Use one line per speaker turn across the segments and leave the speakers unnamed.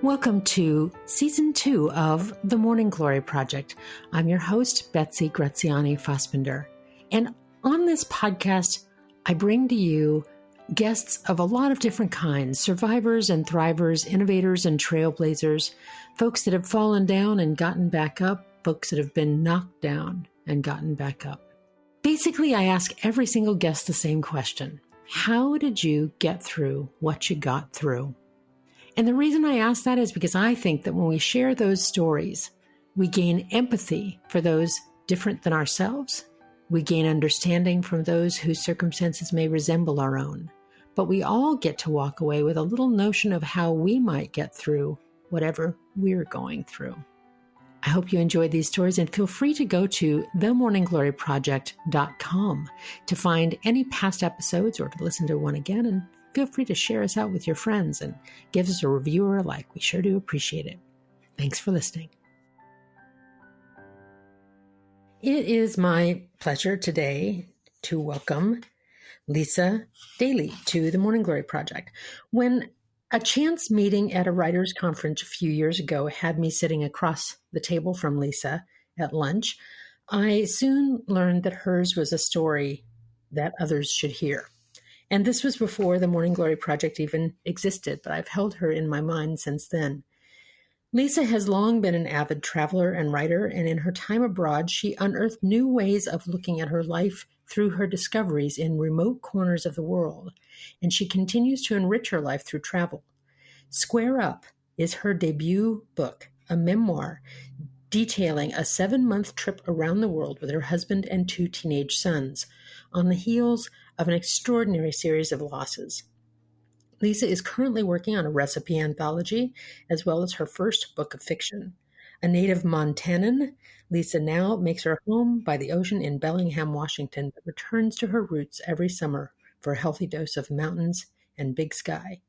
Welcome to Season 2 of The Morning Glory Project. I'm your host, Betsy Graziani-Fassbender. And on this podcast, I bring to you guests of a lot of different kinds, survivors and thrivers, innovators and trailblazers, folks that have fallen down and gotten back up, folks that have been knocked down and gotten back up. Basically, I ask every single guest the same question. How did you get through what you got through? And the reason I ask that is because I think that when we share those stories, we gain empathy for those different than ourselves. We gain understanding from those whose circumstances may resemble our own. But we all get to walk away with a little notion of how we might get through whatever we're going through. I hope you enjoyed these stories and feel free to go to themorninggloryproject.com to find any past episodes or to listen to one again, and feel free to share us out with your friends and give us a review or a like. We sure do appreciate it. Thanks for listening. It is my pleasure today to welcome Lisa Dailey to the Morning Glory Project. When a chance meeting at a writers' conference a few years ago had me sitting across the table from Lisa at lunch, I soon learned that hers was a story that others should hear. And this was before the Morning Glory Project even existed, but I've held her in my mind since then. Lisa has long been an avid traveler and writer, and in her time abroad, she unearthed new ways of looking at her life through her discoveries in remote corners of the world, and she continues to enrich her life through travel. Square Up is her debut book, a memoir detailing a 7-month trip around the world with her husband and 2 teenage sons, on the heels of an extraordinary series of losses. Lisa is currently working on a recipe anthology, as well as her first book of fiction. A native Montanan, Lisa now makes her home by the ocean in Bellingham, Washington, but returns to her roots every summer for a healthy dose of mountains and big sky.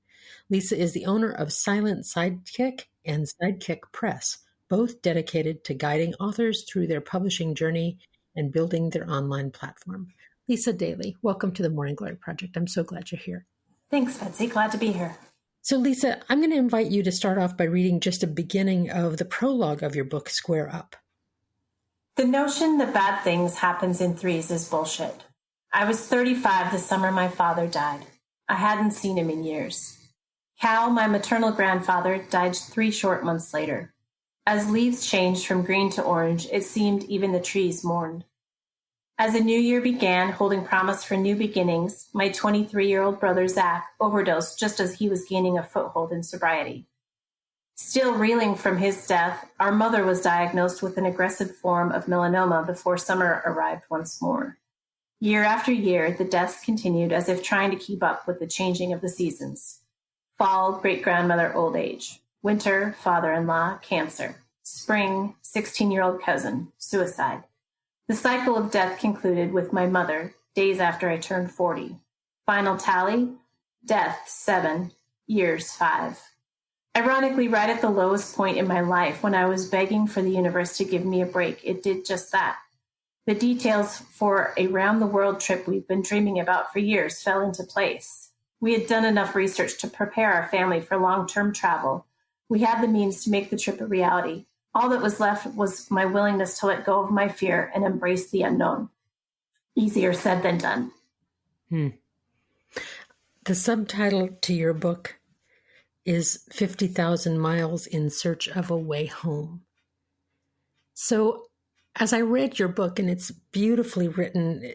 Lisa is the owner of Silent Sidekick and Sidekick Press, both dedicated to guiding authors through their publishing journey and building their online platform. Lisa Dailey, welcome to the Morning Glory Project. I'm so glad you're here.
Thanks, Betsy. Glad to be here.
So, Lisa, I'm going to invite you to start off by reading just a beginning of the prologue of your book, Square Up.
The notion that bad things happens in threes is bullshit. I was 35 the summer my father died. I hadn't seen him in years. Cal, my maternal grandfather, died 3 short months later. As leaves changed from green to orange, it seemed even the trees mourned. As a new year began, holding promise for new beginnings, my 23-year-old brother Zach overdosed just as he was gaining a foothold in sobriety. Still reeling from his death, our mother was diagnosed with an aggressive form of melanoma before summer arrived once more. Year after year, the deaths continued as if trying to keep up with the changing of the seasons. Fall, great-grandmother, old age. Winter, father-in-law, cancer. Spring, 16-year-old cousin, suicide. The cycle of death concluded with my mother, days after I turned 40. Final tally, death 7, years 5. Ironically, right at the lowest point in my life, when I was begging for the universe to give me a break, it did just that. The details for a round-the-world trip we've been dreaming about for years fell into place. We had done enough research to prepare our family for long-term travel. We had the means to make the trip a reality. All that was left was my willingness to let go of my fear and embrace the unknown. Easier said than done.
The subtitle to your book is 50,000 Miles in Search of a Way Home. So as I read your book, and it's beautifully written,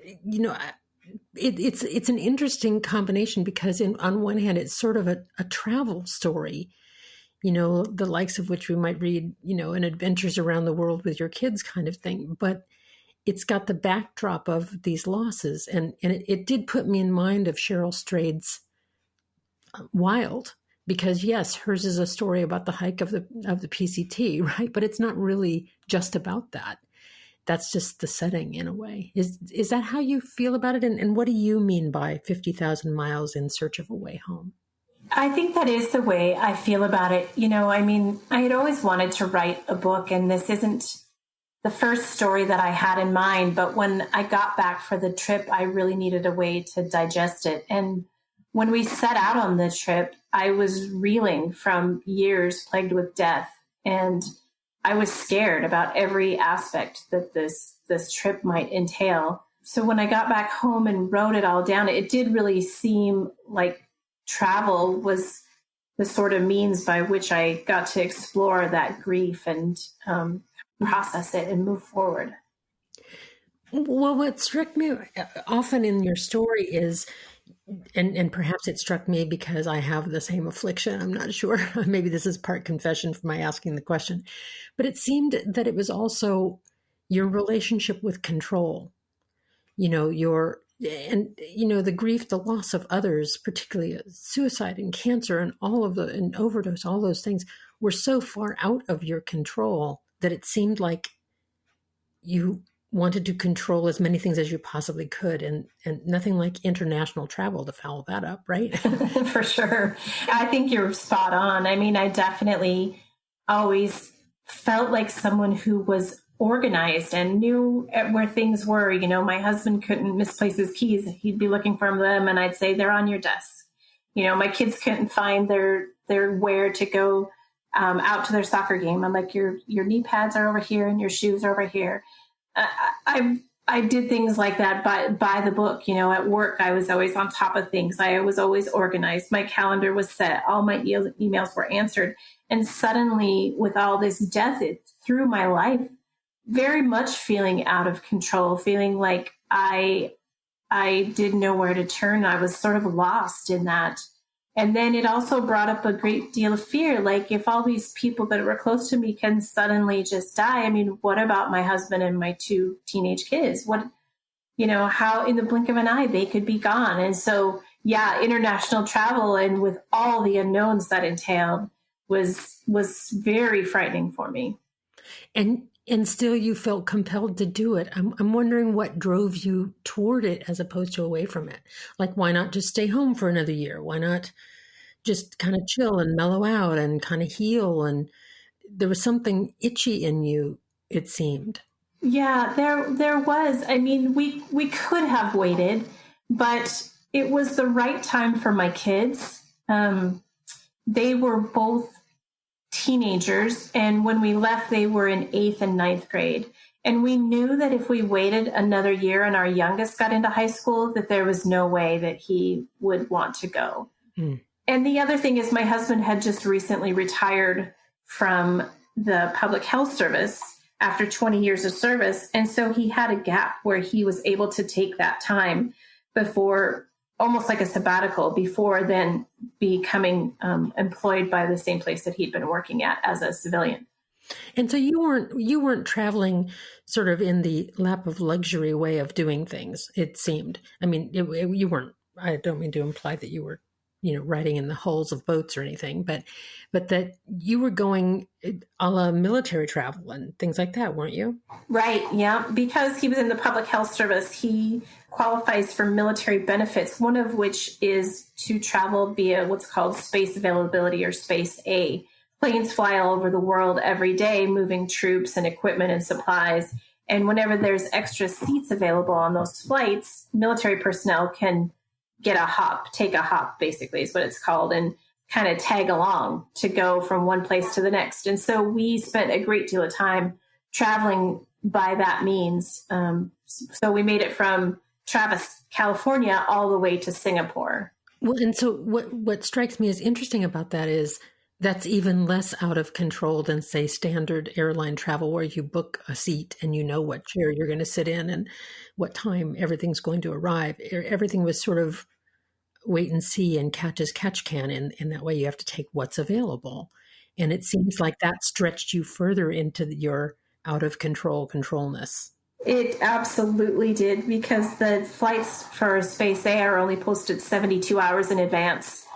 it's an interesting combination because on one hand, it's sort of a travel story, the likes of which we might read, in Adventures Around the World with Your Kids kind of thing. But it's got the backdrop of these losses. And it did put me in mind of Cheryl Strayed's Wild, because yes, hers is a story about the hike of the PCT, right? But it's not really just about that. That's just the setting in a way. Is that how you feel about it? And what do you mean by 50,000 miles in search of a way home?
I think that is the way I feel about it. I had always wanted to write a book, and this isn't the first story that I had in mind. But when I got back for the trip, I really needed a way to digest it. And when we set out on the trip, I was reeling from years plagued with death, and I was scared about every aspect that this trip might entail. So when I got back home and wrote it all down, it did really seem like travel was the sort of means by which I got to explore that grief and process it and move forward.
Well, what struck me often in your story is, and perhaps it struck me because I have the same affliction. I'm not sure. Maybe this is part confession for my asking the question, but it seemed that it was also your relationship with control. The grief, the loss of others, particularly suicide and cancer and and overdose, all those things were so far out of your control that it seemed like you wanted to control as many things as you possibly could, and nothing like international travel to foul that up, right?
For sure. I think you're spot on. I mean, I definitely always felt like someone who was organized and knew where things were. My husband couldn't misplace his keys. He'd be looking for them, and I'd say, they're on your desk. My kids couldn't find their where to go out to their soccer game. I'm like, your knee pads are over here and your shoes are over here. I did things like that by the book. At work, I was always on top of things. I was always organized. My calendar was set. All my emails were answered. And suddenly, with all this death through my life, very much feeling out of control, feeling like I didn't know where to turn. I was sort of lost in that. And then it also brought up a great deal of fear. Like, if all these people that were close to me can suddenly just die, I mean, what about my husband and my 2 teenage kids? How in the blink of an eye they could be gone. And so, yeah, international travel and with all the unknowns that entailed was very frightening for me.
And still you felt compelled to do it. I'm wondering what drove you toward it as opposed to away from it. Like, why not just stay home for another year? Why not just kind of chill and mellow out and kind of heal? And there was something itchy in you, it seemed.
Yeah, there was. I mean, we could have waited, but it was the right time for my kids. They were both teenagers, and when we left, they were in 8th and 9th grade. And we knew that if we waited another year and our youngest got into high school, that there was no way that he would want to go. And the other thing is, my husband had just recently retired from the public health service after 20 years of service. And so he had a gap where he was able to take that time before, almost like a sabbatical, before then becoming employed by the same place that he'd been working at as a civilian.
And so you weren't traveling sort of in the lap of luxury way of doing things, it seemed. I mean, you weren't, I don't mean to imply that you were, riding in the hulls of boats or anything, but that you were going a la military travel and things like that, weren't you?
Right. Yeah. Because he was in the public health service, he qualifies for military benefits, one of which is to travel via what's called space availability, or space A. Planes fly all over the world every day, moving troops and equipment and supplies. And whenever there's extra seats available on those flights, military personnel can take a hop, basically is what it's called, and kind of tag along to go from one place to the next. And so we spent a great deal of time traveling by that means. So we made it from Travis, California, all the way to Singapore.
Well, and so what strikes me as interesting about that is that's even less out of control than, say, standard airline travel, where you book a seat and you know what chair you're going to sit in and what time everything's going to arrive. Everything was sort of wait and see and catch as catch can. In that way, you have to take what's available. And it seems like that stretched you further into your out of controlness.
It absolutely did, because the flights for Space A are only posted 72 hours in advance.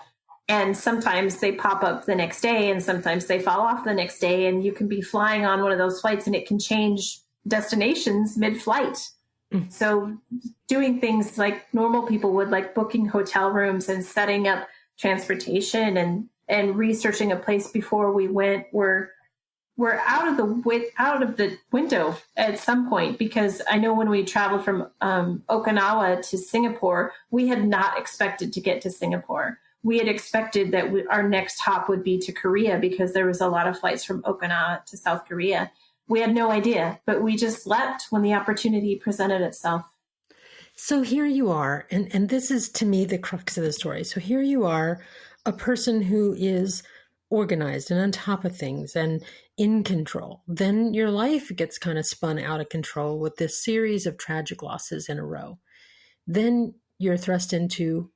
And sometimes they pop up the next day and sometimes they fall off the next day. And you can be flying on one of those flights and it can change destinations mid-flight. So doing things like normal people would, like booking hotel rooms and setting up transportation and researching a place before we went, were were out of the window at some point, because I know when we traveled from Okinawa to Singapore, we had not expected to get to Singapore. We had expected that our next hop would be to Korea, because there was a lot of flights from Okinawa to South Korea. We had no idea, but we just leapt when the opportunity presented itself.
So here you are, and this is to me the crux of the story. So here you are, a person who is organized and on top of things and in control. Then your life gets kind of spun out of control with this series of tragic losses in a row. Then you're thrust into,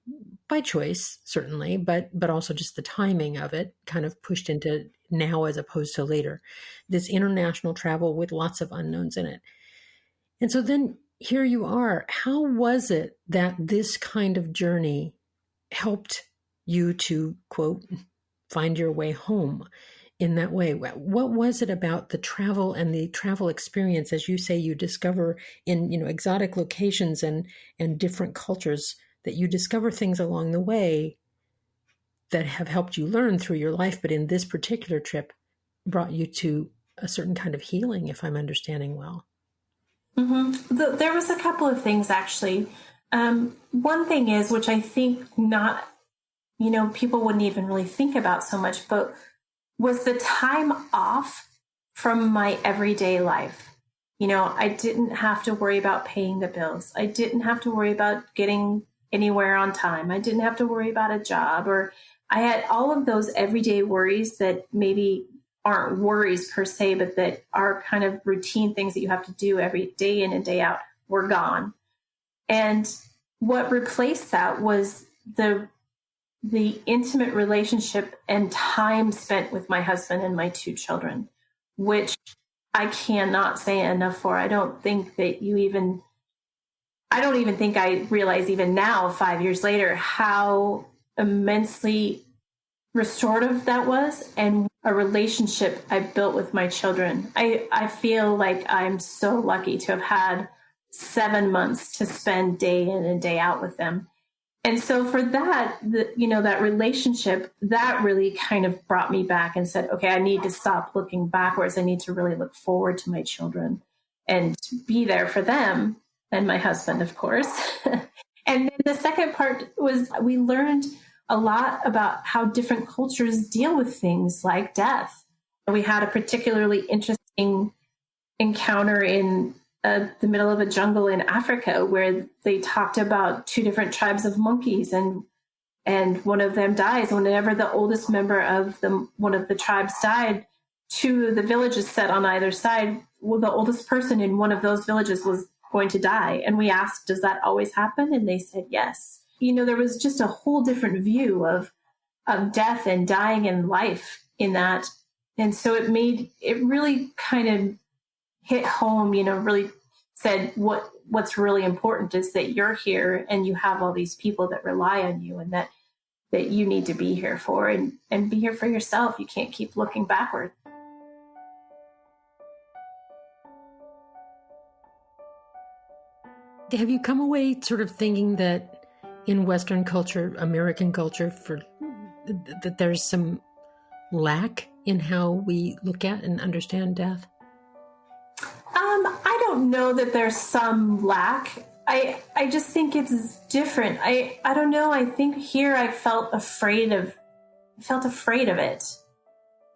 by choice, certainly, but also just the timing of it, kind of pushed into now as opposed to later, this international travel with lots of unknowns in it. And so then here you are. How was it that this kind of journey helped you to, quote, find your way home in that way? What was it about the travel and the travel experience, as you say, you discover in, exotic locations and different cultures, that you discover things along the way that have helped you learn through your life, but in this particular trip brought you to a certain kind of healing, if I'm understanding well?
Mm-hmm. There was a couple of things, actually. One thing is, which I think not, people wouldn't even really think about so much, but was the time off from my everyday life. I didn't have to worry about paying the bills. I didn't have to worry about getting anywhere on time. I didn't have to worry about a job, or I had all of those everyday worries that maybe aren't worries per se, but that are kind of routine things that you have to do every day in and day out, were gone. And what replaced that was the intimate relationship and time spent with my husband and my two children, which I cannot say enough for. I don't even think I realize even now, 5 years later, how immensely restorative that was, and a relationship I built with my children. I feel like I'm so lucky to have had 7 months to spend day in and day out with them. And so for that, that relationship, that really kind of brought me back and said, okay, I need to stop looking backwards. I need to really look forward to my children and be there for them, and my husband, of course. And then the second part was, we learned a lot about how different cultures deal with things like death. We had a particularly interesting encounter in the middle of a jungle in Africa, where they talked about two different tribes of monkeys, and one of them dies. Whenever the oldest member of one of the tribes died, two of the villages set on either side, well, the oldest person in one of those villages was going to die. And we asked, does that always happen? And they said yes. There was just a whole different view of death and dying and life in that. And so it really kind of hit home, really said what's really important is that you're here and you have all these people that rely on you, and that you need to be here for, and be here for yourself. You can't keep looking backward.
Have you come away sort of thinking that in Western culture, American culture, that there's some lack in how we look at and understand death?
I don't know that there's some lack. I just think it's different. I don't know. I think here I felt afraid of it.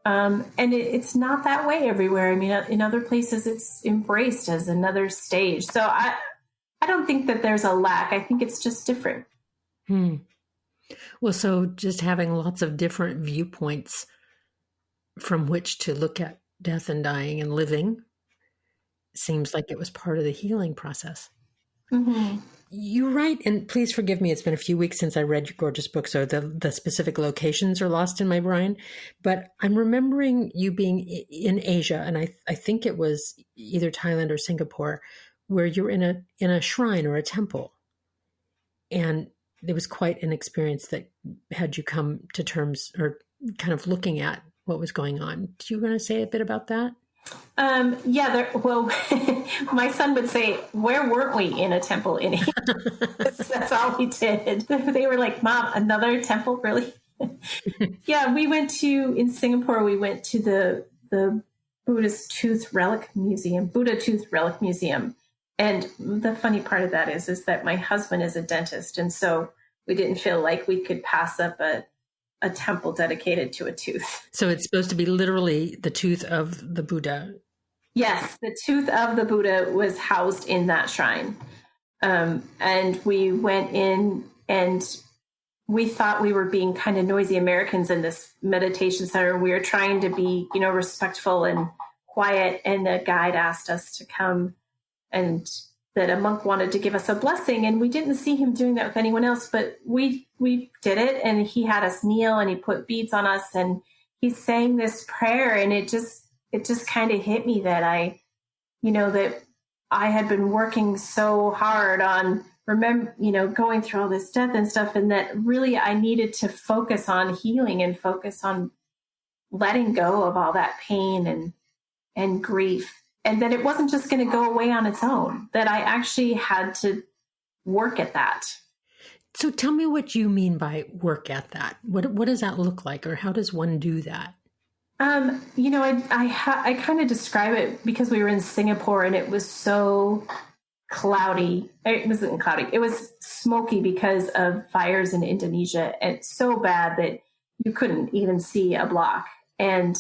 And it's not that way everywhere. I mean, in other places it's embraced as another stage. So I don't think that there's a lack. I think it's just different.
Well, so just having lots of different viewpoints from which to look at death and dying and living seems like it was part of the healing process.
Mm-hmm.
You write, and please forgive me, it's been a few weeks since I read your gorgeous book, so the specific locations are lost in my brain, but I'm remembering you being in Asia, and I think it was either Thailand or Singapore, where you're in a shrine or a temple. And it was quite an experience that had you come to terms, or kind of looking at what was going on. Do you want to say a bit about that?
Well, my son would say, where weren't we in a temple in Asia? That's all we did. They were like, Mom, another temple, really? Yeah, in Singapore, we went to the Buddha Tooth Relic Museum. And the funny part of that is that my husband is a dentist. And so we didn't feel like we could pass up a temple dedicated to a tooth.
So it's supposed to be literally the tooth of the Buddha.
Yes, the tooth of the Buddha was housed in that shrine. And we went in and we thought we were being kind of noisy Americans in this meditation center. We were trying to be, respectful and quiet. And the guide asked us to come, and that a monk wanted to give us a blessing. And we didn't see him doing that with anyone else, but we did it. And he had us kneel and he put beads on us and he sang this prayer. And it just kind of hit me that that I had been working so hard on going through all this death and stuff. And that really I needed to focus on healing and focus on letting go of all that pain and grief. And that it wasn't just going to go away on its own, that I actually had to work at that.
So tell me what you mean by work at that. What does that look like, or how does one do that? I kind of describe it because we were in Singapore and it was so cloudy. It wasn't cloudy. It was smoky because of fires in Indonesia, and so bad that you couldn't even see a block. And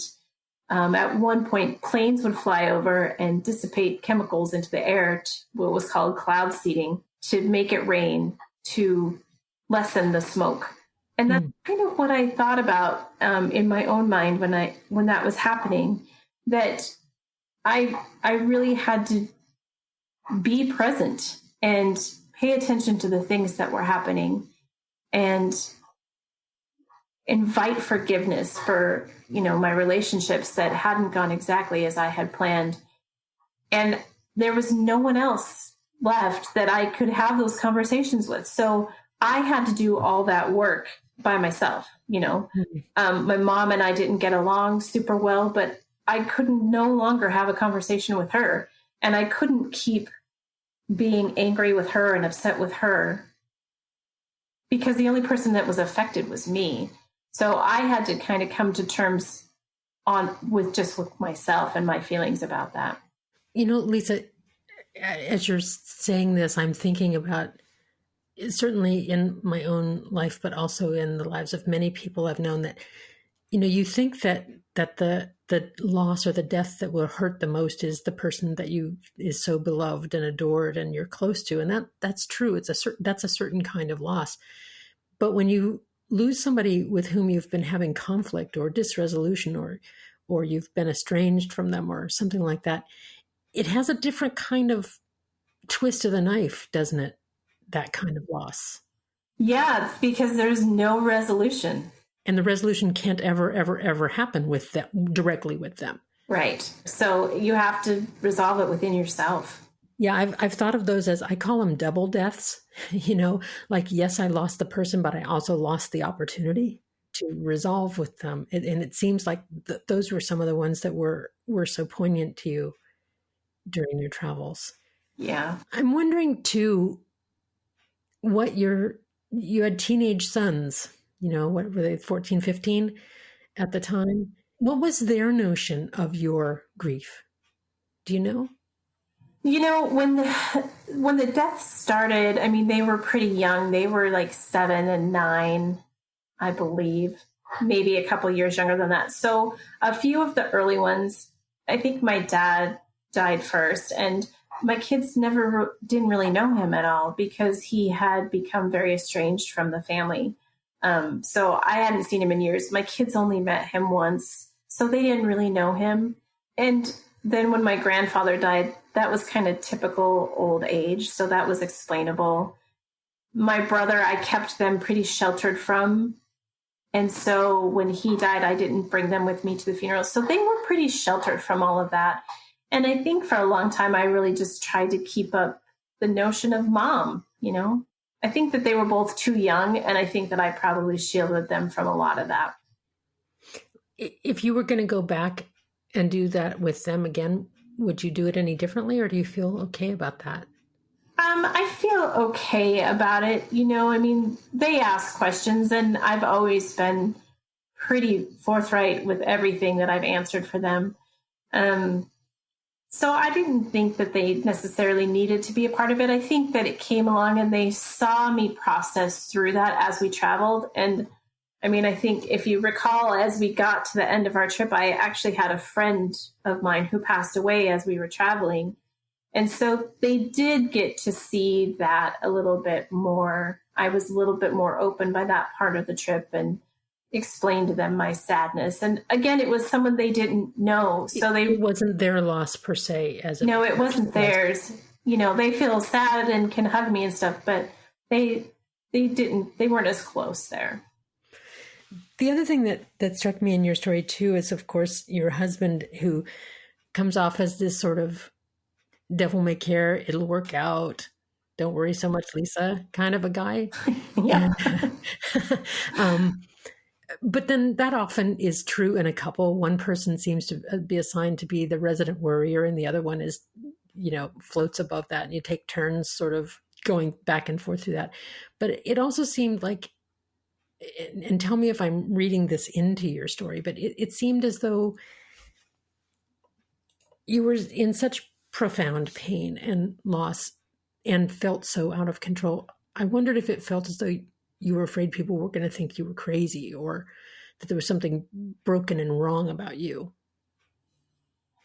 at one point, planes would fly over and dissipate chemicals into the air, what was called cloud seeding, to make it rain, to lessen the smoke. And that's kind of what I thought about in my own mind when that was happening, that I really had to be present and pay attention to the things that were happening and invite forgiveness for, my relationships that hadn't gone exactly as I had planned. And there was no one else left that I could have those conversations with. So I had to do all that work by myself. My mom and I didn't get along super well, but I couldn't no longer have a conversation with her. And I couldn't keep being angry with her and upset with her because the only person that was affected was me. So I had to kind of come to terms with myself and my feelings about that. Lisa, as you're saying this, I'm thinking about, certainly in my own life, but also in the lives of many people I've known, that, you think that the loss or the death that will hurt the most is the person that is so beloved and adored and you're close to. And that's true. That's a certain kind of loss. But when you lose somebody with whom you've been having conflict or disresolution, or you've been estranged from them or something like that, it has a different kind of twist of the knife, doesn't it? That kind of loss.
Yeah, because there's no resolution.
And the resolution can't ever happen with them, directly with them.
Right. So you have to resolve it within yourself.
Yeah, I've thought of those as, I call them double deaths, like, yes, I lost the person, but I also lost the opportunity to resolve with them. And it seems like those were some of the ones that were so poignant to you during your travels.
Yeah.
I'm wondering too, you had teenage sons, what were they, 14, 15 at the time? What was their notion of your grief? Do you know?
When the death started, they were pretty young. They were like 7 and 9, I believe, maybe a couple years younger than that. So a few of the early ones, I think my dad died first, and my kids didn't really know him at all because he had become very estranged from the family. So I hadn't seen him in years. My kids only met him once, so they didn't really know him. And then when my grandfather died, that was kind of typical old age, so that was explainable. My brother, I kept them pretty sheltered from. And so when he died, I didn't bring them with me to the funeral. So they were pretty sheltered from all of that. And I think for a long time, I really just tried to keep up the notion of mom, I think that they were both too young, and I think that I probably shielded them from a lot of that.
If you were going to go back and do that with them again, would you do it any differently, or do you feel okay about that?
I feel okay about it. They ask questions, and I've always been pretty forthright with everything that I've answered for them. So I didn't think that they necessarily needed to be a part of it. I think that it came along and they saw me process through that as we traveled. And I mean, I think if you recall, as we got to the end of our trip, I actually had a friend of mine who passed away as we were traveling. And so they did get to see that a little bit more. I was a little bit more open by that part of the trip and explained to them my sadness. And again, it was someone they didn't know. So
it wasn't their loss per se, as
no, it wasn't theirs. You know, they feel sad and can hug me and stuff, but they weren't as close there.
The other thing that struck me in your story too is, of course, your husband, who comes off as this sort of devil may care, it'll work out, don't worry so much, Lisa, kind of a guy.
Yeah.
But then that often is true in a couple. One person seems to be assigned to be the resident worrier, and the other one is, floats above that, and you take turns sort of going back and forth through that. But it also seemed like, and tell me if I'm reading this into your story, but it seemed as though you were in such profound pain and loss and felt so out of control. I wondered if it felt as though you were afraid people were going to think you were crazy, or that there was something broken and wrong about you.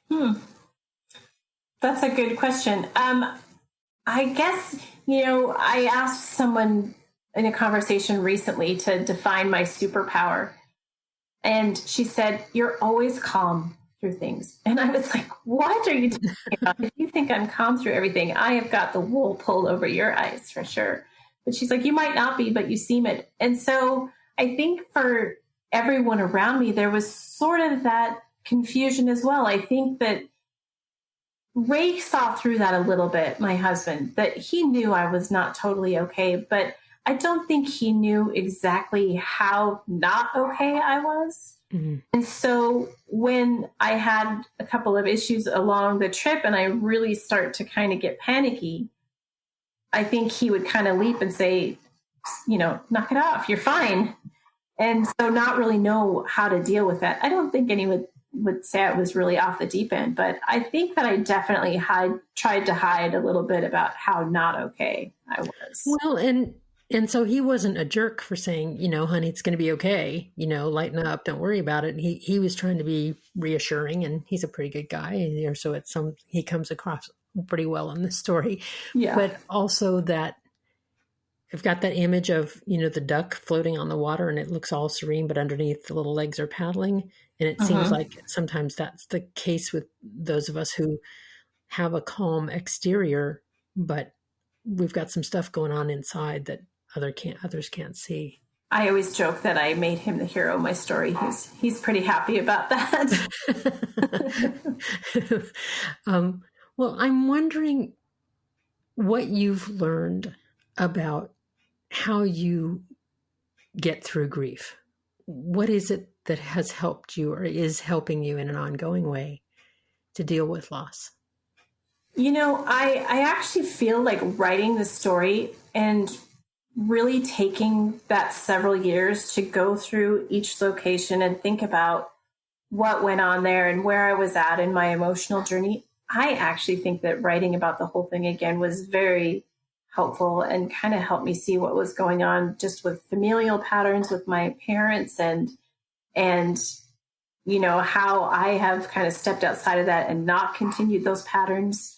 That's a good question. I guess, I asked someone in a conversation recently to define my superpower. And she said, "You're always calm through things." And I was like, "What are you talking about? If you think I'm calm through everything, I have got the wool pulled over your eyes for sure." But she's like, "You might not be, but you seem it." And so I think for everyone around me, there was sort of that confusion as well. I think that Ray saw through that a little bit, my husband, that he knew I was not totally okay, but I don't think he knew exactly how not okay I was. Mm-hmm. And so when I had a couple of issues along the trip and I really start to kind of get panicky, I think he would kind of leap and say, "Knock it off, you're fine." And so not really know how to deal with that. I don't think anyone would say I was really off the deep end, but I think that I definitely tried to hide a little bit about how not okay I was.
Well, and so he wasn't a jerk for saying, "Honey, it's going to be okay. Lighten up. Don't worry about it." And he was trying to be reassuring, and he's a pretty good guy. So he comes across pretty well in this story.
Yeah.
But also that I've got that image of, the duck floating on the water and it looks all serene, but underneath the little legs are paddling. And it seems like sometimes that's the case with those of us who have a calm exterior, but we've got some stuff going on inside that others can't see.
I always joke that I made him the hero of my story. He's pretty happy about that.
Well, I'm wondering what you've learned about how you get through grief. What is it that has helped you or is helping you in an ongoing way to deal with loss?
I actually feel like writing the story and really taking that several years to go through each location and think about what went on there and where I was at in my emotional journey. I actually think that writing about the whole thing again was very helpful and kind of helped me see what was going on just with familial patterns with my parents and how I have kind of stepped outside of that and not continued those patterns.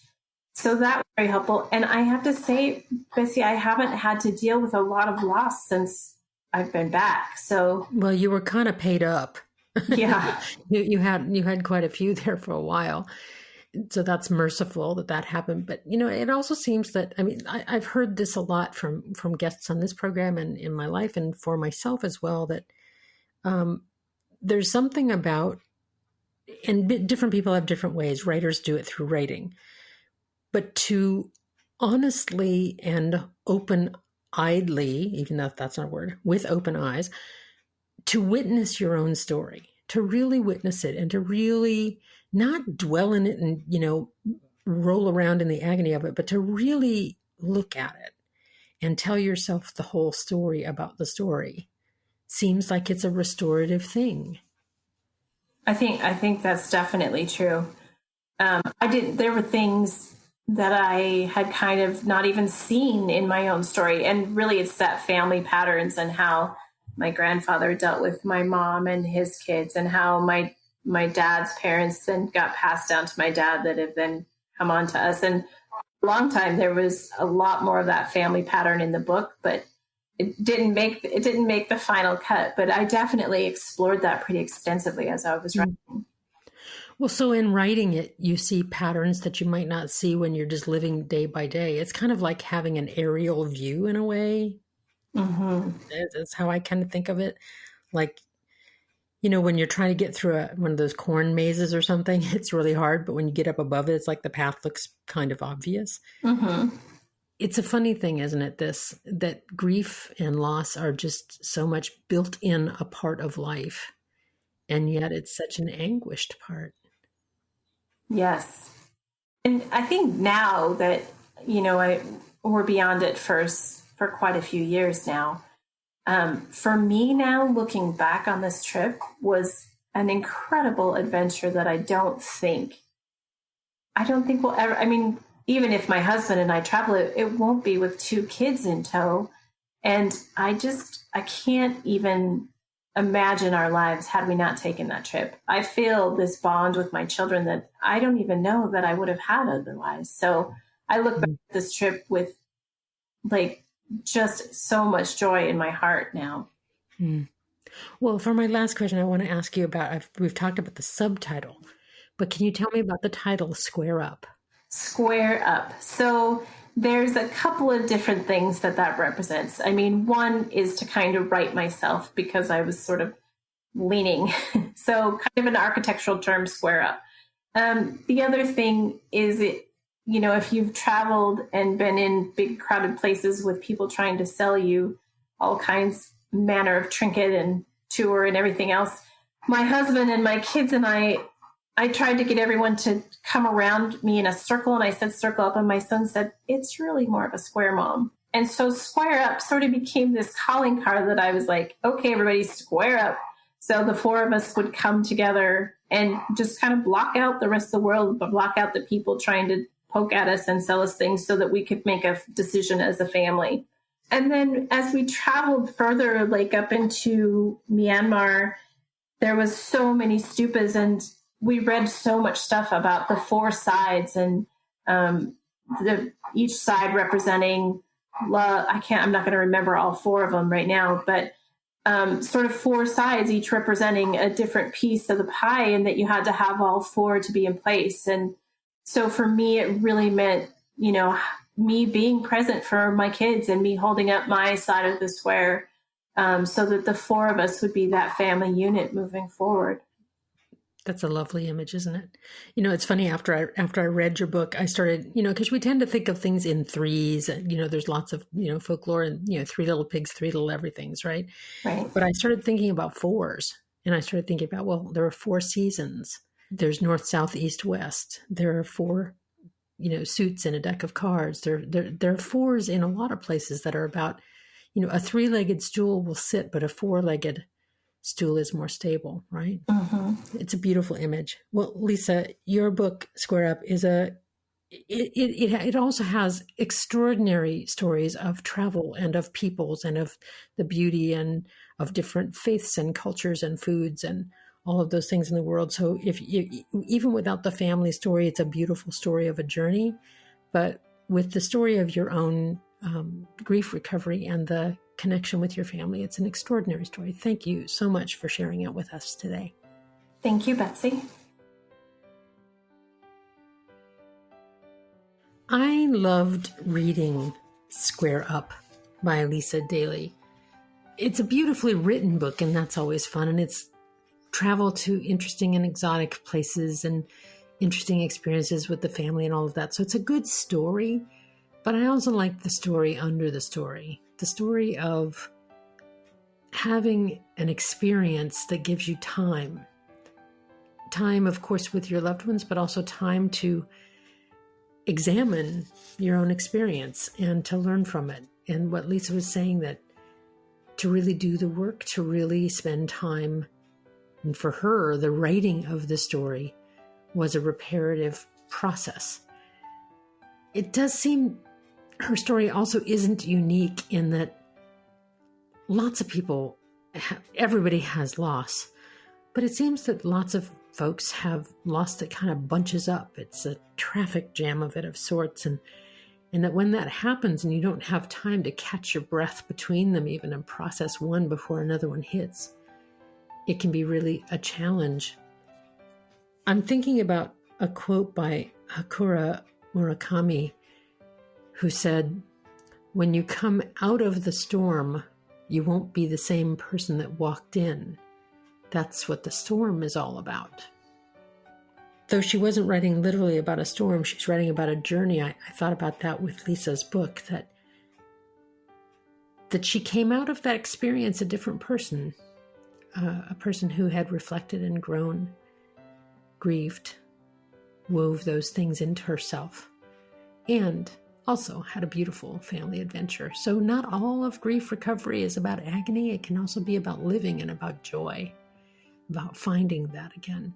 So that was very helpful. And I have to say, Bessie, I haven't had to deal with a lot of loss since I've been back. So,
well, you were kind of paid up.
Yeah.
you had quite a few there for a while. So that's merciful that happened. But, it also seems that, I've heard this a lot from guests on this program and in my life and for myself as well, that there's something about, and different people have different ways. Writers do it through writing. But to honestly and open-eyedly, even though that's not a word, with open eyes, to witness your own story, to really witness it and to really not dwell in it and, roll around in the agony of it, but to really look at it and tell yourself the whole story about the story seems like it's a restorative thing.
I think that's definitely true. There were things that I had kind of not even seen in my own story. And really it's that family patterns and how my grandfather dealt with my mom and his kids, and how my dad's parents then got passed down to my dad that have then come on to us. And for a long time, there was a lot more of that family pattern in the book, but it didn't make the final cut. But I definitely explored that pretty extensively as I was writing.
Well, so in writing it, you see patterns that you might not see when you're just living day by day. It's kind of like having an aerial view in a way.
Mm-hmm.
That's how I kind of think of it. Like, when you're trying to get through one of those corn mazes or something, it's really hard. But when you get up above it, it's like the path looks kind of obvious.
Mm-hmm.
It's a funny thing, isn't it? That grief and loss are just so much built in a part of life. And yet it's such an anguished part.
Yes. And I think now that, we're beyond it for quite a few years now. For me now, looking back on this trip was an incredible adventure that I don't think we'll ever, even if my husband and I travel, it won't be with 2 kids in tow. And I can't even imagine our lives had we not taken that trip. I feel this bond with my children that I don't even know that I would have had otherwise. So I look back at this trip with just so much joy in my heart now.
Well, for my last question, I want to ask you about, we've talked about the subtitle, but can you tell me about the title, Square Up?
Square Up. So there's a couple of different things that represents. One is to kind of right myself because I was sort of leaning. So kind of an architectural term, square up. The other thing is if you've traveled and been in big crowded places with people trying to sell you all kinds manner of trinket and tour and everything else, my husband and my kids and I tried to get everyone to come around me in a circle, and I said circle up, and my son said, it's really more of a square, Mom. And so square up sort of became this calling card that I was like, okay, everybody square up. So the 4 of us would come together and just kind of block out the rest of the world, but block out the people trying to poke at us and sell us things so that we could make a decision as a family. And then as we traveled further, up into Myanmar, there was so many stupas, and we read so much stuff about the 4 sides, and each side representing love. I'm not going to remember all 4 of them right now, but sort of 4 sides, each representing a different piece of the pie, and that you had to have all 4 to be in place. And so for me, it really meant, me being present for my kids and me holding up my side of the square, so that the 4 of us would be that family unit moving forward.
That's a lovely image, isn't it? It's funny, after I read your book, I started, because we tend to think of things in threes, and, there's lots of, folklore and, 3 little pigs, 3 little everythings, right?
Right.
But I started thinking about 4s, and I started thinking about, well, there are 4 seasons. There's north, south, east, west. There are 4, suits in a deck of cards. There are 4s in a lot of places that are about, a 3-legged stool will sit, but a 4-legged stool is more stable, right?
Mm-hmm.
It's a beautiful image. Well, Lisa, your book Square Up is it also has extraordinary stories of travel and of peoples and of the beauty and of different faiths and cultures and foods and all of those things in the world. So even without the family story, it's a beautiful story of a journey. But with the story of your own grief recovery and the connection with your family, it's an extraordinary story. Thank you so much for sharing it with us today.
Thank you, Betsy.
I loved reading Square Up by Lisa Dailey. It's a beautifully written book, and that's always fun. And it's travel to interesting and exotic places and interesting experiences with the family and all of that. So it's a good story, but I also like the story under the story of having an experience that gives you time, of course, with your loved ones, but also time to examine your own experience and to learn from it. And what Lisa was saying, that to really do the work, to really spend time, and for her, the writing of the story was a reparative process. It does seem her story also isn't unique in that lots of people, everybody has loss, but it seems that lots of folks have loss that kind of bunches up. It's a traffic jam of it of sorts. And that when that happens and you don't have time to catch your breath between them even and process one before another one hits, it can be really a challenge. I'm thinking about a quote by Hakura Murakami, who said, "When you come out of the storm, you won't be the same person that walked in. That's what the storm is all about." Though she wasn't writing literally about a storm, she's writing about a journey. I thought about that with Lisa's book, that she came out of that experience a different person, a person who had reflected and grown, grieved, wove those things into herself, and also had a beautiful family adventure. So not all of grief recovery is about agony. It can also be about living and about joy, about finding that again.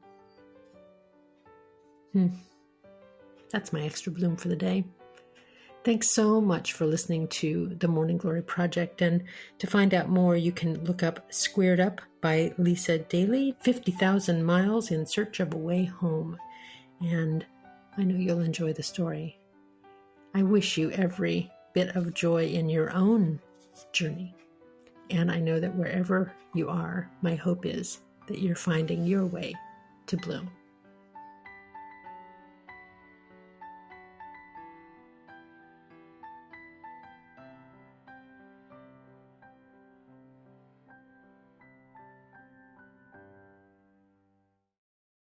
That's my extra bloom for the day. Thanks so much for listening to the Morning Glory Project. And to find out more, you can look up Squared Up by Lisa Dailey, 50,000 Miles in Search of a Way Home. And I know you'll enjoy the story. I wish you every bit of joy in your own journey. And I know that wherever you are, my hope is that you're finding your way to bloom.